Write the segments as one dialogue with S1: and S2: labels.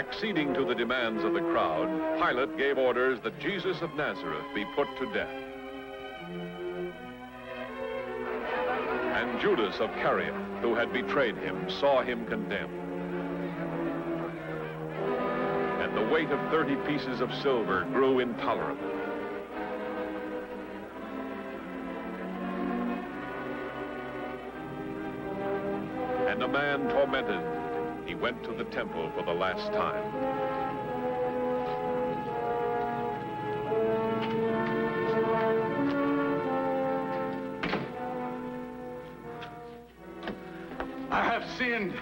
S1: Acceding to the demands of the crowd, Pilate gave orders that Jesus of Nazareth be put to death. And Judas of Caria, who had betrayed him, saw him condemned. And the weight of 30 pieces of silver grew intolerable. And a man tormented, he went to the temple for the last time.
S2: I have sinned.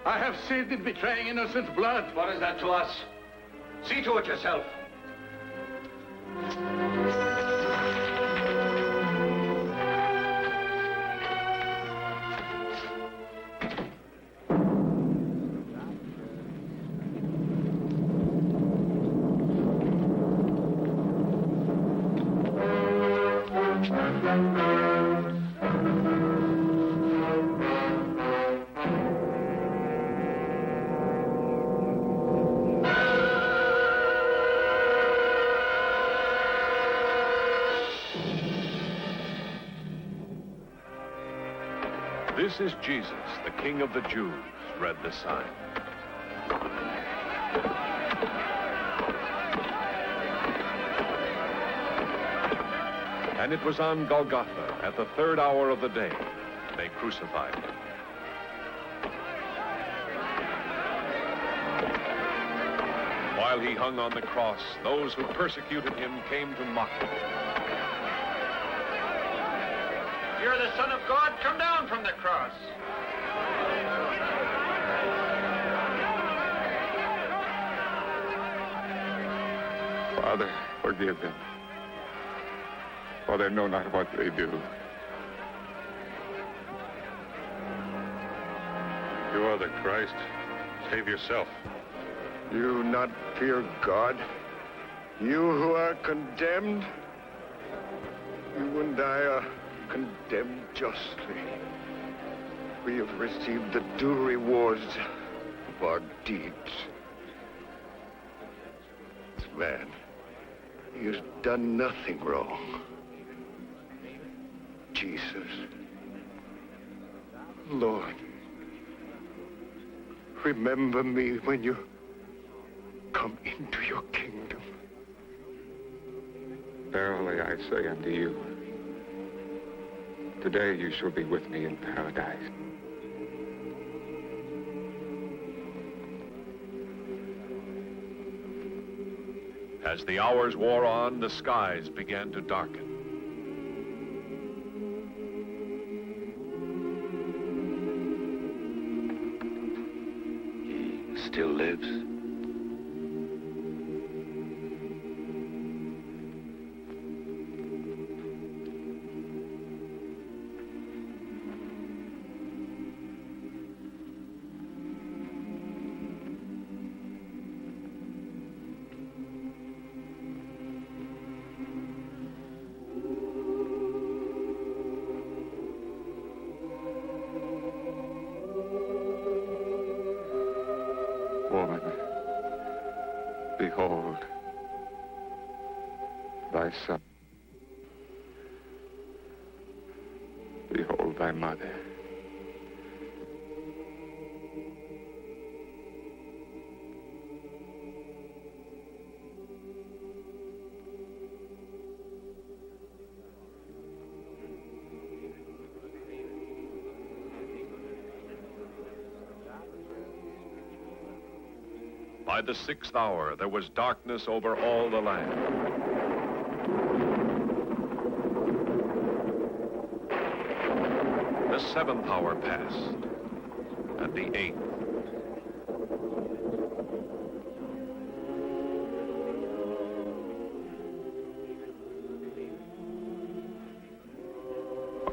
S2: I have sinned in betraying innocent blood.
S3: What is that to us? See to it yourself.
S1: This is Jesus, the King of the Jews, read the sign. And it was on Golgotha, at the 3rd hour of the day, they crucified him. While he hung on the cross, those who persecuted him came to mock him.
S3: You're the Son of God. Come down from the cross.
S4: Father, forgive them, for they know not what they do.
S5: You are the Christ. Save yourself.
S6: You not fear God? You who are condemned? You and I are condemned justly. We have received the due rewards of our deeds. This man, he has done nothing wrong. Jesus, Lord, remember me when you come into your kingdom.
S4: Verily I say unto you, today you shall be with me in paradise.
S1: As the hours wore on, the skies began to darken.
S3: He still lives.
S4: Woman, behold thy son. Behold thy mother.
S1: By the 6th hour, there was darkness over all the land. The 7th hour passed, and the 8th.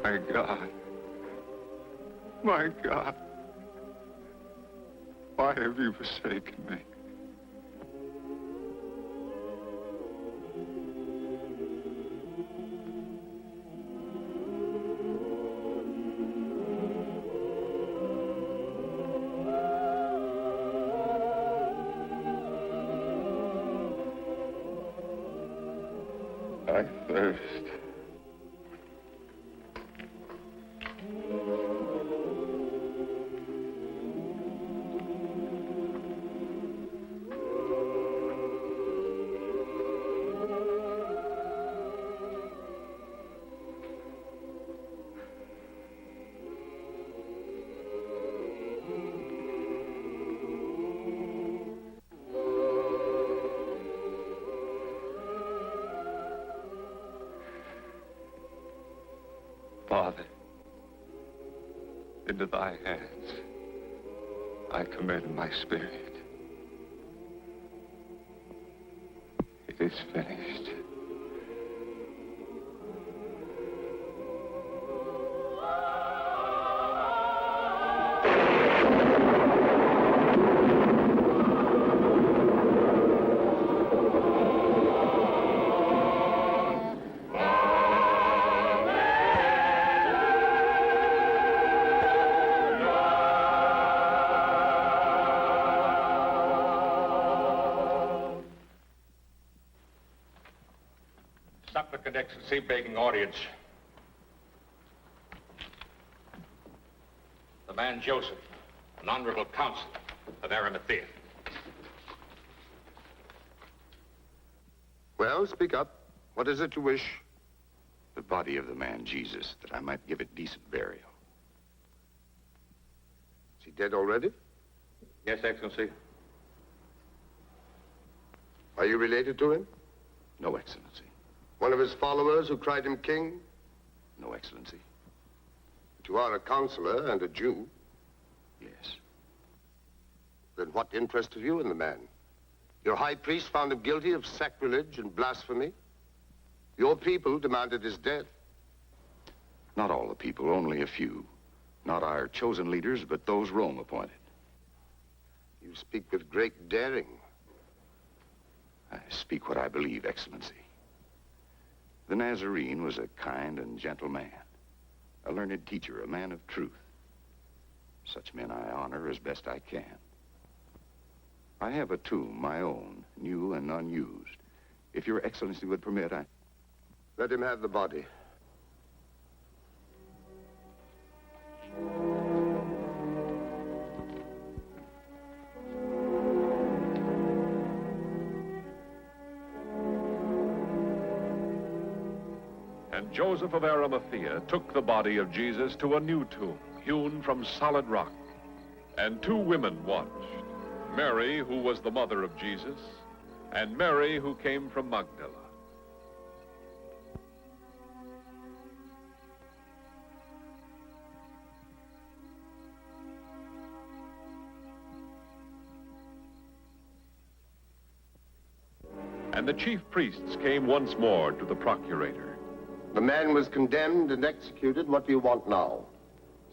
S4: My God, my God, why have you forsaken me? I thirst. Father, into thy hands I commend my spirit. It is finished.
S3: Supplicant Excellency, begging audience. The man Joseph, an honorable counselor of Arimathea.
S7: Well, speak up. What is it you wish?
S8: The body of the man Jesus, that I might give it decent burial.
S7: Is he dead already?
S3: Yes, Excellency.
S7: Are you related to him?
S8: No, Excellency.
S7: One of his followers who cried him king?
S8: No, Excellency.
S7: But you are a counselor and a Jew.
S8: Yes.
S7: Then what interested you in the man? Your high priest found him guilty of sacrilege and blasphemy. Your people demanded his death.
S8: Not all the people, only a few. Not our chosen leaders, but those Rome appointed.
S7: You speak with great daring.
S8: I speak what I believe, Excellency. The Nazarene was a kind and gentle man, a learned teacher, a man of truth. Such men I honor as best I can. I have a tomb, my own, new and unused. If your Excellency would permit,
S7: Let him have the body.
S1: And Joseph of Arimathea took the body of Jesus to a new tomb, hewn from solid rock. And two women watched, Mary, who was the mother of Jesus, and Mary, who came from Magdala. And the chief priests came once more to the procurator.
S7: The man was condemned and executed. What do you want now?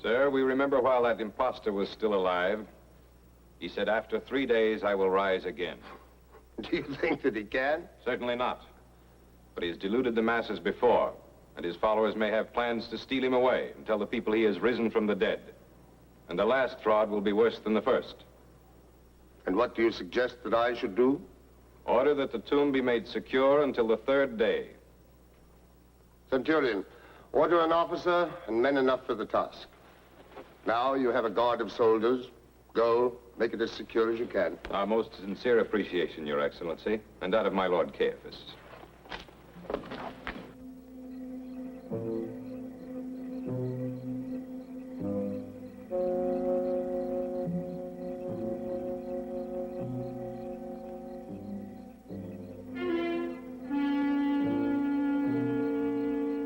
S9: Sir, we remember while that impostor was still alive, he said, after 3 days, I will rise again.
S7: Do you think that he can?
S9: Certainly not. But he's deluded the masses before, and his followers may have plans to steal him away and tell the people he has risen from the dead. And the last fraud will be worse than the first.
S7: And what do you suggest that I should do?
S9: Order that the tomb be made secure until the 3rd day.
S7: Centurion, order an officer and men enough for the task. Now you have a guard of soldiers. Go, make it as secure as you can.
S9: Our most sincere appreciation, Your Excellency, and that of my Lord Caiaphas.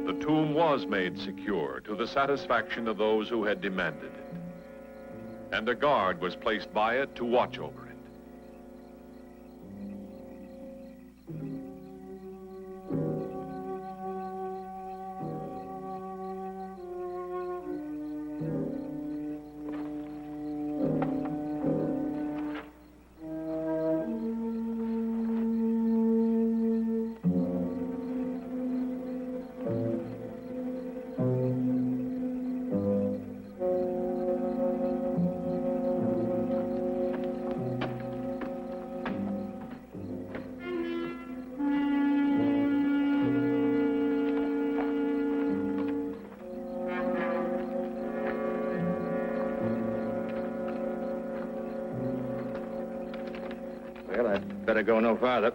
S1: The tomb was made secure to the satisfaction of those who had demanded it. And a guard was placed by it to watch over it.
S10: Well, I'd better go no farther.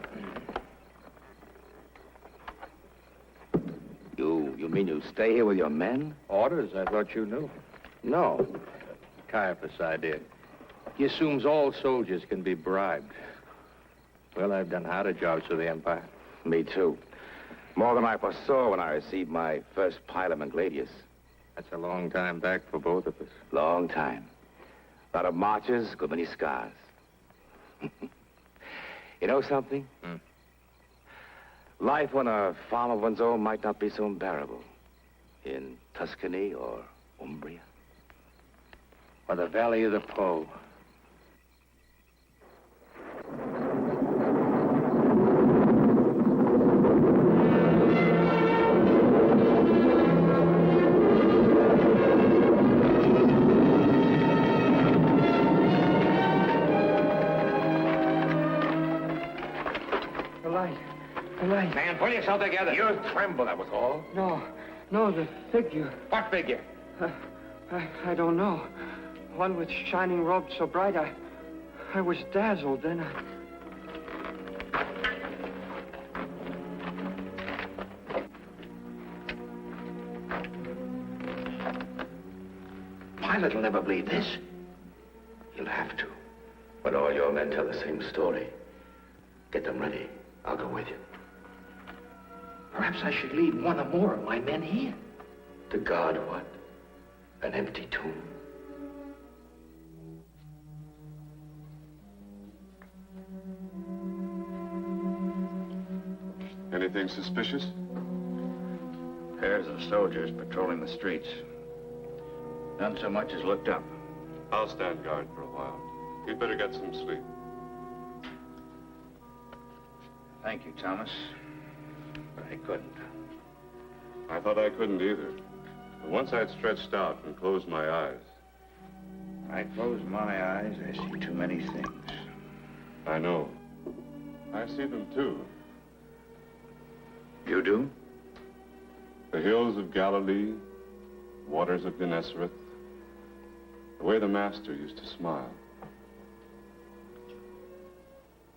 S11: You mean you stay here with your men?
S10: Orders? I thought you knew. No. Caiaphas' idea. He assumes all soldiers can be bribed. Well, I've done harder jobs for the Empire.
S11: Me too. More than I foresaw when I received my first pilum and gladius.
S10: That's a long time back for both of us.
S11: Long time. A lot of marches, good many scars. You know something? Life on a farm of one's own might not be so unbearable. In Tuscany or Umbria.
S10: Or the Valley of the Po. The light.
S11: Man, pull yourself together. You tremble, that was all.
S10: No, the figure.
S11: What figure?
S10: I don't know. One with shining robes so bright, I was dazzled, then
S11: Pilate will never believe this. You'll have to. But all your men tell the same story. Get them ready. I'll go with you.
S12: Perhaps I should leave one or more of my men here.
S11: To guard what? An empty tomb?
S4: Anything suspicious?
S13: Pairs of soldiers patrolling the streets. None so much as looked up.
S4: I'll stand guard for a while. You'd better get some sleep.
S13: Thank you, Thomas. But I couldn't.
S4: I thought I couldn't either. But once I'd stretched out and closed my eyes.
S13: I close my eyes, I see too many things.
S4: I know. I see them too.
S13: You do?
S4: The hills of Galilee, waters of Gennesareth, the way the Master used to smile.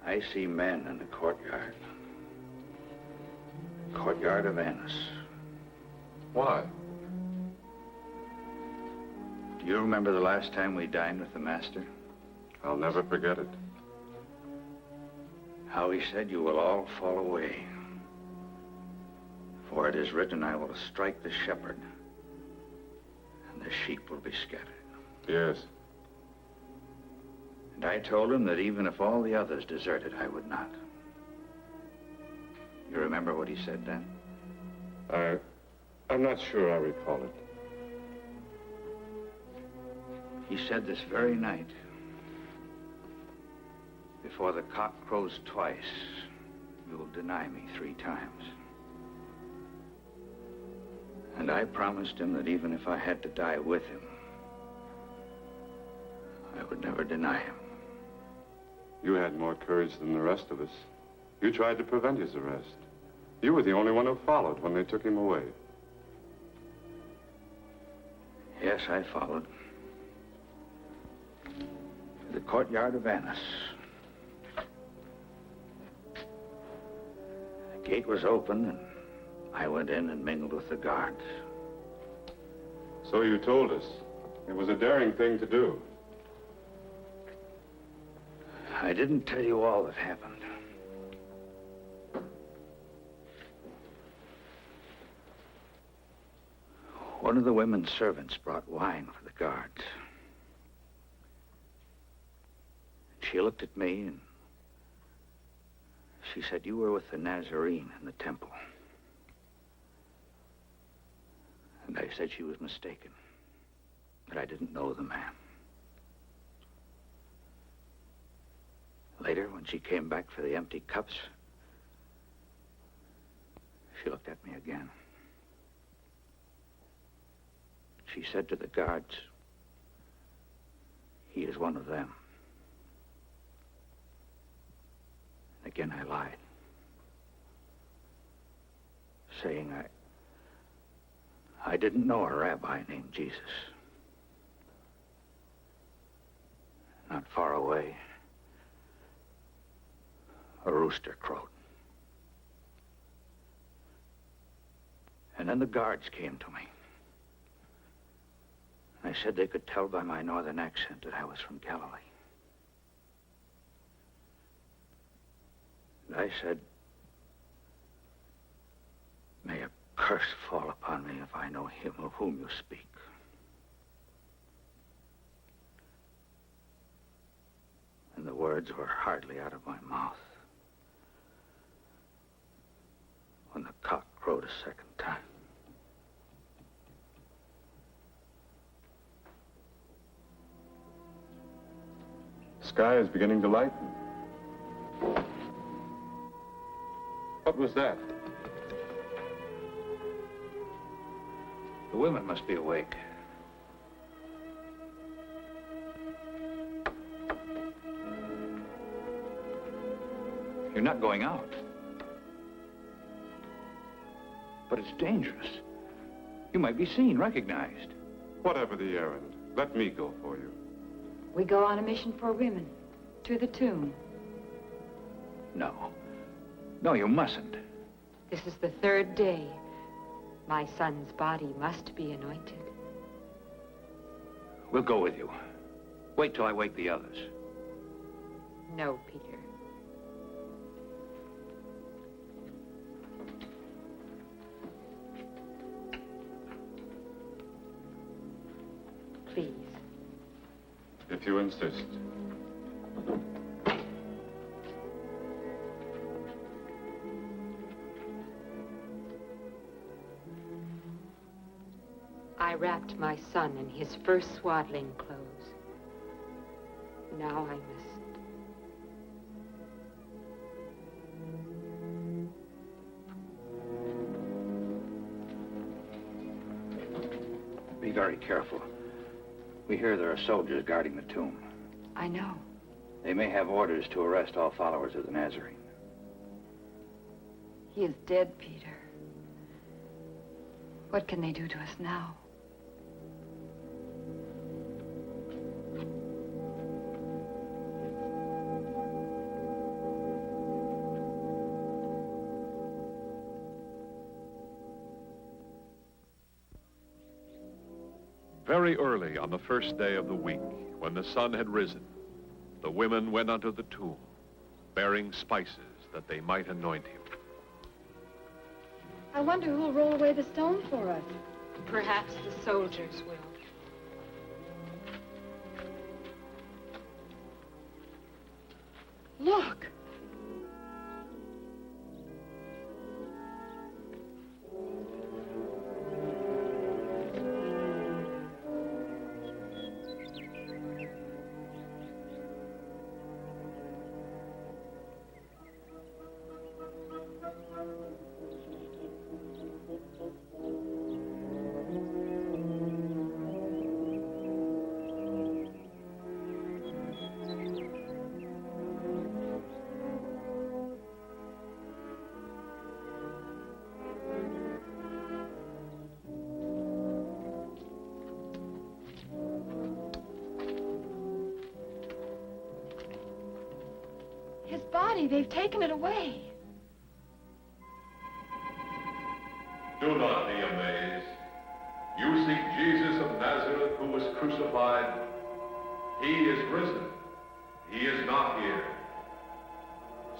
S13: I see men in the courtyard. Courtyard of Annas.
S4: Why?
S13: Do you remember the last time we dined with the Master?
S4: I'll never forget it.
S13: How he said, you will all fall away. For it is written, I will strike the shepherd, and the sheep will be scattered.
S4: Yes.
S13: And I told him that even if all the others deserted, I would not. You remember what he said then?
S4: I'm not sure I recall it.
S13: He said this very night, before the cock crows twice, you will deny me 3 times. And I promised him that even if I had to die with him, I would never deny him.
S4: You had more courage than the rest of us. You tried to prevent his arrest. You were the only one who followed when they took him away.
S13: Yes, I followed. To the courtyard of Annas. The gate was open, and I went in and mingled with the guards.
S4: So you told us. It was a daring thing to do.
S13: I didn't tell you all that happened. One of the women's servants brought wine for the guards. She looked at me and she said, you were with the Nazarene in the temple. And I said she was mistaken, that I didn't know the man. Later, when she came back for the empty cups, she looked at me again. She said to the guards, he is one of them. Again, I lied, saying I didn't know a rabbi named Jesus. Not far away, a rooster crowed. And then the guards came to me. They said they could tell by my northern accent that I was from Galilee. And I said, may a curse fall upon me if I know him of whom you speak. And the words were hardly out of my mouth when the cock crowed a second time.
S4: The sky is beginning to lighten. What was that?
S13: The women must be awake. You're not going out. But it's dangerous. You might be seen, recognized.
S4: Whatever the errand, let me go for you.
S14: We go on a mission for women, to the tomb.
S13: No. No, you mustn't.
S14: This is the third day. My son's body must be anointed.
S13: We'll go with you. Wait till I wake the others.
S14: No, Peter. Please.
S4: If you insist.
S14: I wrapped my son in his first swaddling clothes. Now I must.
S13: Be very careful. We hear there are soldiers guarding the tomb.
S14: I know.
S13: They may have orders to arrest all followers of the Nazarene.
S14: He is dead, Peter. What can they do to us now?
S1: Very early on the first day of the week, when the sun had risen, the women went unto the tomb, bearing spices that they might anoint him.
S15: I wonder who'll roll away the stone for us.
S14: Perhaps the soldiers will.
S15: Look! His body, they've taken it away.
S1: Do not be amazed. You seek Jesus of Nazareth who was crucified. He is risen. He is not here.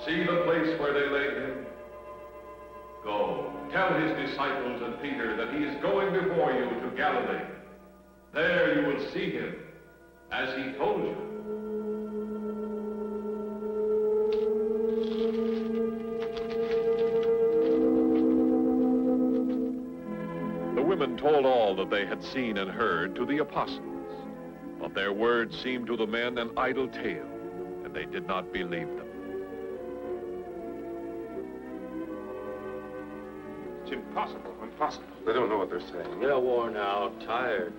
S1: See the place where they laid him. Go, tell his disciples and Peter that he is going before you to Galilee. There you will see him, as he told you. The women told all that they had seen and heard to the apostles, but their words seemed to the men an idle tale, and they did not believe them.
S4: It's impossible, impossible. They don't know what they're saying.
S10: They're worn out, tired.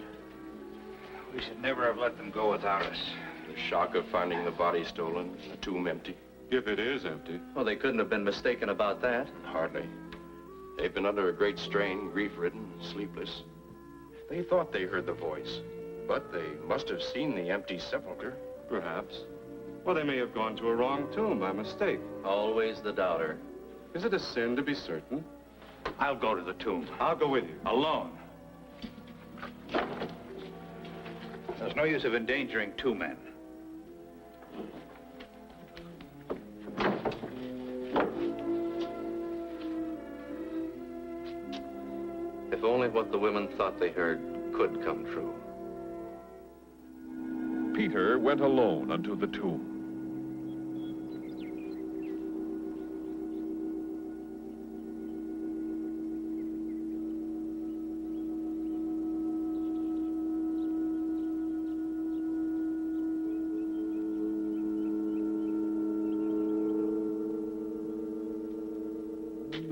S13: We should never have let them go without us.
S16: The shock of finding the body stolen, the tomb empty.
S4: If it is empty.
S16: Well, they couldn't have been mistaken about that. Hardly. They've been under a great strain, grief-ridden, sleepless. They thought they heard the voice, but they must have seen the empty sepulcher.
S4: Perhaps. Well, they may have gone to a wrong tomb by mistake.
S16: Always the doubter.
S4: Is it a sin to be certain?
S13: I'll go to the tomb.
S4: I'll go with you.
S13: Alone. There's no use of endangering two men.
S16: If only what the women thought they heard could come true.
S1: Peter went alone unto the tomb.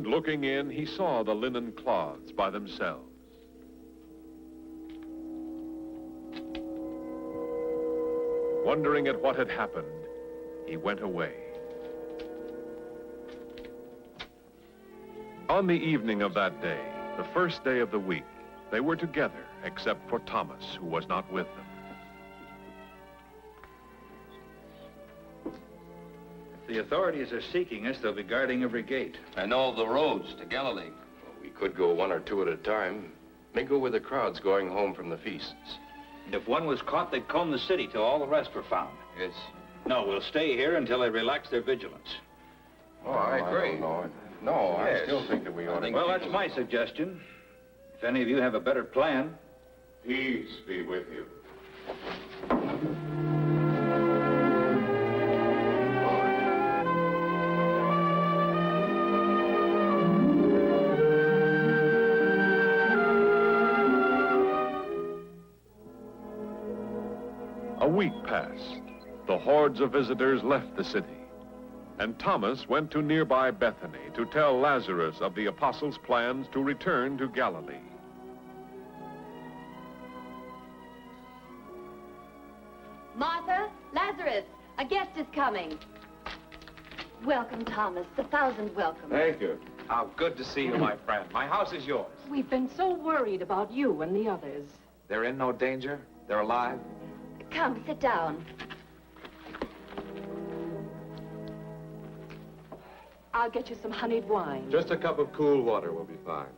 S1: Looking in, he saw the linen cloths by themselves. Wondering at what had happened, he went away. On the evening of that day, the first day of the week, they were together, except for Thomas, who was not with them.
S13: If the authorities are seeking us, they'll be guarding every gate.
S16: And all the roads to Galilee. Well, we could go one or two at a time. Mingle with the crowds going home from the feasts.
S13: And if one was caught, they'd comb the city till all the rest were found.
S16: Yes.
S13: No, we'll stay here until they relax their vigilance.
S16: Oh, I agree. No,
S13: Yes.
S16: I still think that we ought to...
S13: Well, that's my suggestion. If any of you have a better plan.
S4: Peace be with you.
S1: A week passed. The hordes of visitors left the city, and Thomas went to nearby Bethany to tell Lazarus of the apostles' plans to return to Galilee.
S17: Martha, Lazarus, a guest is coming. Welcome, Thomas. 1,000 welcomes.
S4: Thank you.
S3: How good to see you, my friend. My house is yours.
S18: We've been so worried about you and the others.
S3: They're in no danger? They're alive?
S17: Come, sit down.
S18: I'll get you some honeyed wine.
S4: Just a cup of cool water will be fine.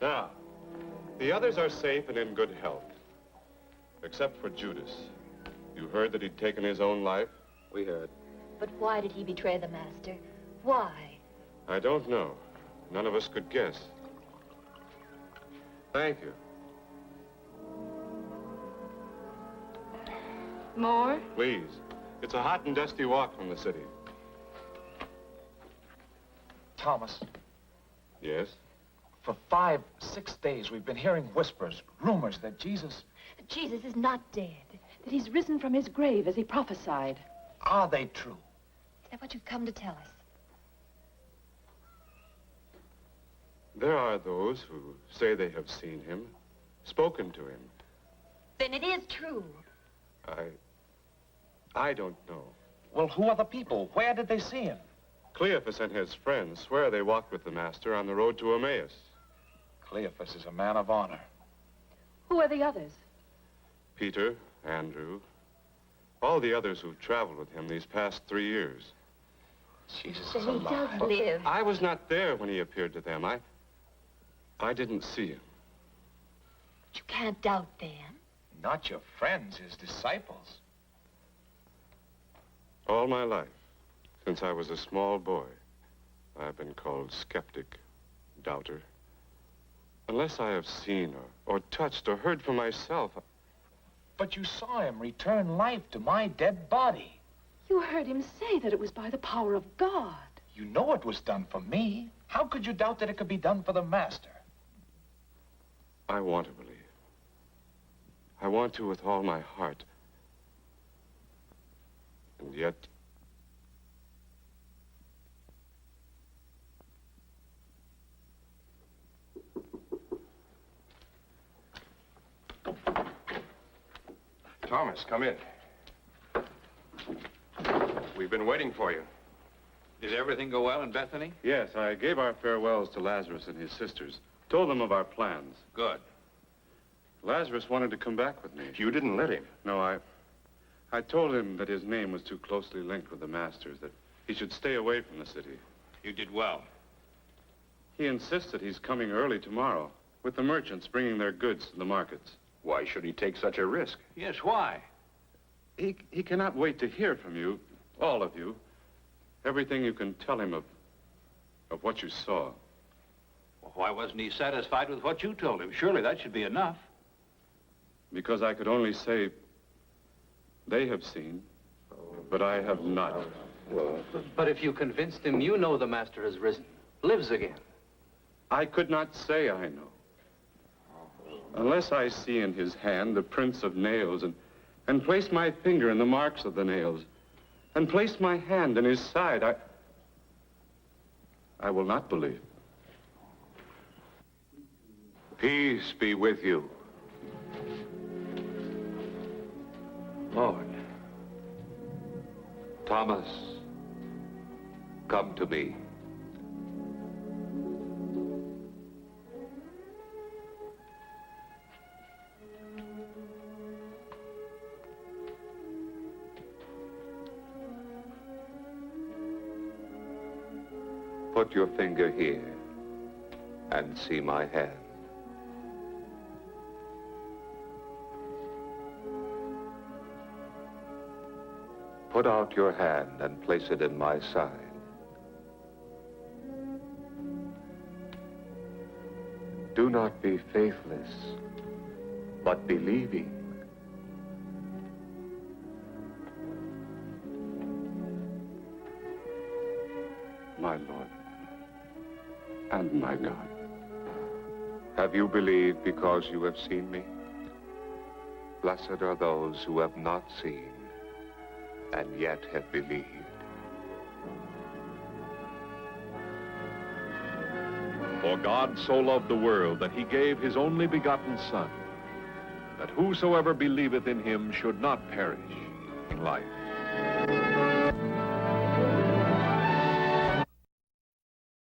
S4: Now, the others are safe and in good health. Except for Judas. You heard that he'd taken his own life?
S16: We heard.
S17: But why did he betray the master? Why?
S4: I don't know. None of us could guess. Thank you.
S18: More?
S4: Please. It's a hot and dusty walk from the city.
S3: Thomas,
S4: Yes?
S3: for 5-6 days we've been hearing whispers, rumors that Jesus...
S17: Jesus is not dead.
S18: That he's risen from his grave as he prophesied.
S3: Are they true?
S17: Is that what you've come to tell us?
S4: There are those who say they have seen him, spoken to him.
S17: Then it is true.
S4: I don't know.
S3: Well, who are the people? Where did they see him?
S4: Cleophas and his friends swear they walked with the master on the road to Emmaus.
S3: Cleophas is a man of honor.
S18: Who are the others?
S4: Peter, Andrew, all the others who've traveled with him these past 3 years.
S3: Jesus
S17: Then he does live.
S4: I was not there when he appeared to them. I didn't see him.
S17: But you can't doubt them.
S3: Not your friends, his disciples.
S4: All my life, since I was a small boy, I've been called skeptic, doubter. Unless I have seen or touched or heard for myself.
S3: But you saw him return life to my dead body.
S18: You heard him say that it was by the power of God.
S3: You know it was done for me. How could you doubt that it could be done for the master?
S4: I want to believe. I want to with all my heart. And yet...
S16: Thomas, come in. We've been waiting for you.
S13: Did everything go well in Bethany?
S4: Yes, I gave our farewells to Lazarus and his sisters. Told them of our plans.
S13: Good.
S4: Lazarus wanted to come back with me.
S16: You didn't let him.
S4: No, I I told him that his name was too closely linked with the Master's, that he should stay away from the city.
S13: You did well.
S4: He insisted he's coming early tomorrow, with the merchants bringing their goods to the markets.
S10: Why should he take such a risk?
S13: Yes, why?
S4: He cannot wait to hear from you, all of you, everything you can tell him of what you saw.
S13: Well, why wasn't he satisfied with what you told him? Surely that should be enough.
S4: Because I could only say, they have seen, but I have not.
S19: But if you convinced him, you know the Master has risen, lives again.
S4: I could not say I know. Unless I see in his hand the prints of nails and place my finger in the marks of the nails and place my hand in his side, I will not believe.
S16: Peace be with you.
S11: Lord. Thomas, come to me. Put your finger here and see my hand. Put out your hand and place it in my side. Do not be faithless, but believing.
S4: My Lord and my God.
S11: Have you believed because you have seen me? Blessed are those who have not seen and yet have believed.
S1: For God so loved the world that he gave his only begotten Son, that whosoever believeth in him should not perish in life,